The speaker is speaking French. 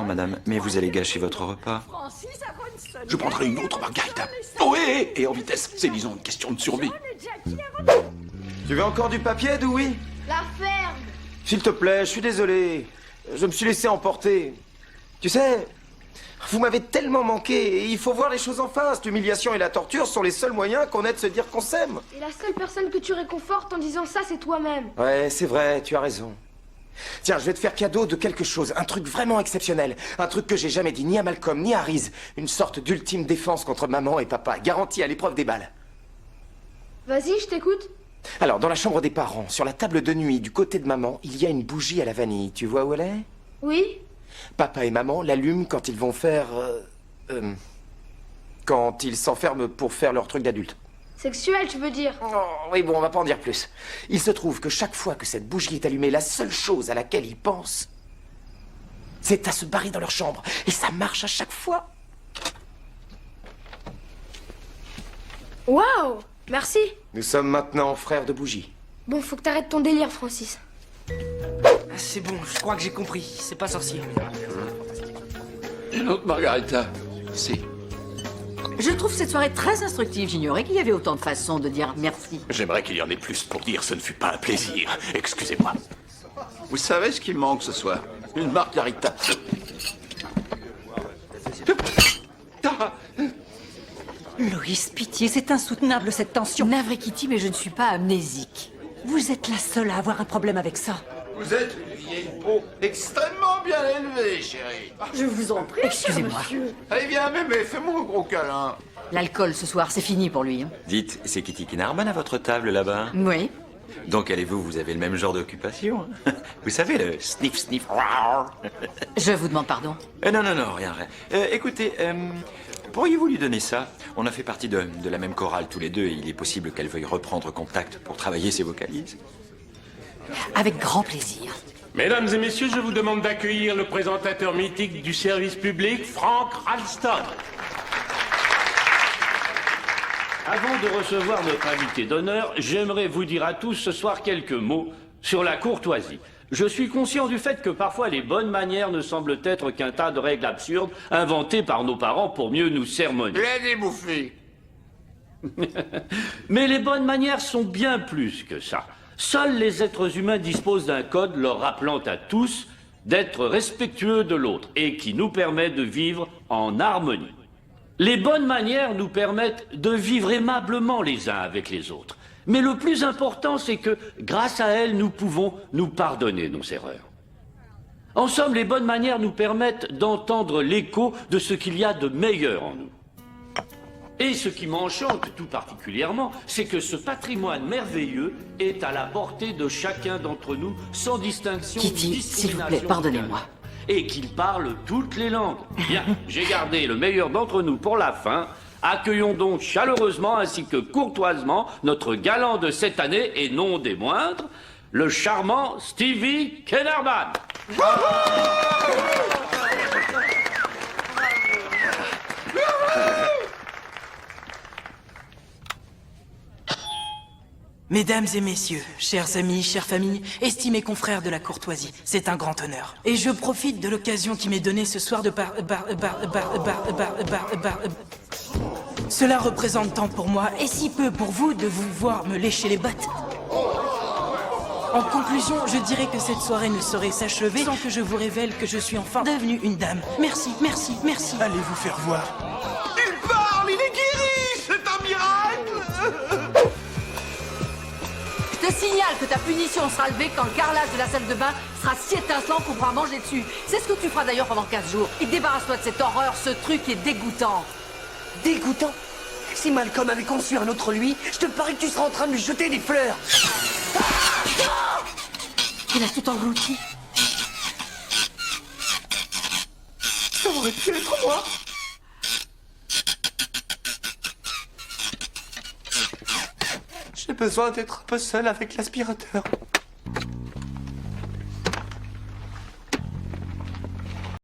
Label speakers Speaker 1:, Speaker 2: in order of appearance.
Speaker 1: Madame, mais vous allez gâcher votre repas.
Speaker 2: Je prendrai une autre margarita. Oh, et en vitesse. C'est, disons, une question de survie.
Speaker 3: Tu veux encore du papier, Dewey?
Speaker 4: La ferme.
Speaker 3: S'il te plaît, je suis désolé. Je me suis laissé emporter. Tu sais, vous m'avez tellement manqué. Et il faut voir les choses en face. L'humiliation et la torture sont les seuls moyens qu'on ait de se dire qu'on s'aime.
Speaker 4: Et la seule personne que tu réconfortes en disant ça, c'est toi-même.
Speaker 3: Ouais, c'est vrai, tu as raison. Tiens, je vais te faire cadeau de quelque chose, un truc vraiment exceptionnel. Un truc que j'ai jamais dit ni à Malcolm ni à Reese. Une sorte d'ultime défense contre maman et papa, garantie à l'épreuve des balles.
Speaker 4: Vas-y, je t'écoute.
Speaker 3: Alors, dans la chambre des parents, sur la table de nuit, du côté de maman, il y a une bougie à la vanille. Tu vois où elle est?
Speaker 4: Oui.
Speaker 3: Papa et maman l'allument quand ils vont faire... quand ils s'enferment pour faire leur truc d'adulte.
Speaker 4: Sexuel, tu veux dire?
Speaker 3: Oh, oui, bon, on va pas en dire plus. Il se trouve que chaque fois que cette bougie est allumée, la seule chose à laquelle ils pensent, c'est à se barrer dans leur chambre. Et ça marche à chaque fois.
Speaker 4: Waouh! Merci.
Speaker 3: Nous sommes maintenant frères de bougie.
Speaker 4: Bon, faut que t'arrêtes ton délire, Francis.
Speaker 5: C'est bon, je crois que j'ai compris. C'est pas sorcier.
Speaker 2: Une autre margarita. Si.
Speaker 6: Je trouve cette soirée très instructive. J'ignorais qu'il y avait autant de façons de dire merci.
Speaker 2: J'aimerais qu'il y en ait plus pour dire ce ne fut pas un plaisir. Excusez-moi. Vous savez ce qui me manque ce soir? Une margarita.
Speaker 6: Loïs, pitié, c'est insoutenable cette tension. Navré Kitty, mais je ne suis pas amnésique. Vous êtes la seule à avoir un problème avec ça.
Speaker 2: Vous êtes une vieille peau extrêmement bien élevée, chérie.
Speaker 6: Je vous en prie. Excusez-moi.
Speaker 2: Allez, viens, mémé, fais-moi un gros câlin.
Speaker 6: L'alcool ce soir, c'est fini pour lui. Hein.
Speaker 1: Dites, c'est Kitty Kinarman à votre table là-bas?
Speaker 6: Oui.
Speaker 1: Donc elle et vous avez le même genre d'occupation, hein? Vous savez, le sniff.
Speaker 6: Je vous demande pardon.
Speaker 1: Non, rien. Écoutez, pourriez-vous lui donner ça? On a fait partie de la même chorale tous les deux et il est possible qu'elle veuille reprendre contact pour travailler ses vocalises.
Speaker 6: Avec grand plaisir.
Speaker 7: Mesdames et messieurs, je vous demande d'accueillir le présentateur mythique du service public, Frank Ralston. Avant de recevoir notre invité d'honneur, j'aimerais vous dire à tous ce soir quelques mots sur la courtoisie. Je suis conscient du fait que parfois les bonnes manières ne semblent être qu'un tas de règles absurdes inventées par nos parents pour mieux nous sermonner.
Speaker 2: Il a débouffé.
Speaker 7: Mais les bonnes manières sont bien plus que ça. Seuls les êtres humains disposent d'un code leur rappelant à tous d'être respectueux de l'autre et qui nous permet de vivre en harmonie. Les bonnes manières nous permettent de vivre aimablement les uns avec les autres. Mais le plus important, c'est que, grâce à elles, nous pouvons nous pardonner nos erreurs. En somme, les bonnes manières nous permettent d'entendre l'écho de ce qu'il y a de meilleur en nous. Et ce qui m'enchante tout particulièrement, c'est que ce patrimoine merveilleux est à la portée de chacun d'entre nous, sans distinction ni
Speaker 6: Kitty, s'il vous plaît,
Speaker 7: discrimination
Speaker 6: pardonnez-moi.
Speaker 7: locale. Et qu'il parle toutes les langues. Bien, j'ai gardé le meilleur d'entre nous pour la fin. Accueillons donc chaleureusement ainsi que courtoisement notre galant de cette année, et non des moindres, le charmant Stevie Kinnaman.
Speaker 5: Mesdames et messieurs, chers amis, chères familles, estimés confrères de la courtoisie, c'est un grand honneur. Et je profite de l'occasion qui m'est donnée ce soir de Cela représente tant pour moi et si peu pour vous de vous voir me lécher les bottes. En conclusion, je dirais que cette soirée ne saurait s'achever sans que je vous révèle que je suis enfin devenue une dame. Merci, merci, merci.
Speaker 8: Allez vous faire voir.
Speaker 2: Il parle, il est guéri. C'est un miracle.
Speaker 6: Je te signale que ta punition sera levée quand le carrelage de la salle de bain sera si étincelant qu'on pourra manger dessus. C'est ce que tu feras d'ailleurs pendant 15 jours. Et débarrasse-toi de cette horreur, ce truc est dégoûtant.
Speaker 5: Dégoûtant. Si Malcolm avait conçu un autre lui, je te parie que tu seras en train de lui jeter des fleurs.
Speaker 6: Il a tout englouti.
Speaker 3: Ça aurait pu être moi. J'ai besoin d'être un peu seul avec l'aspirateur.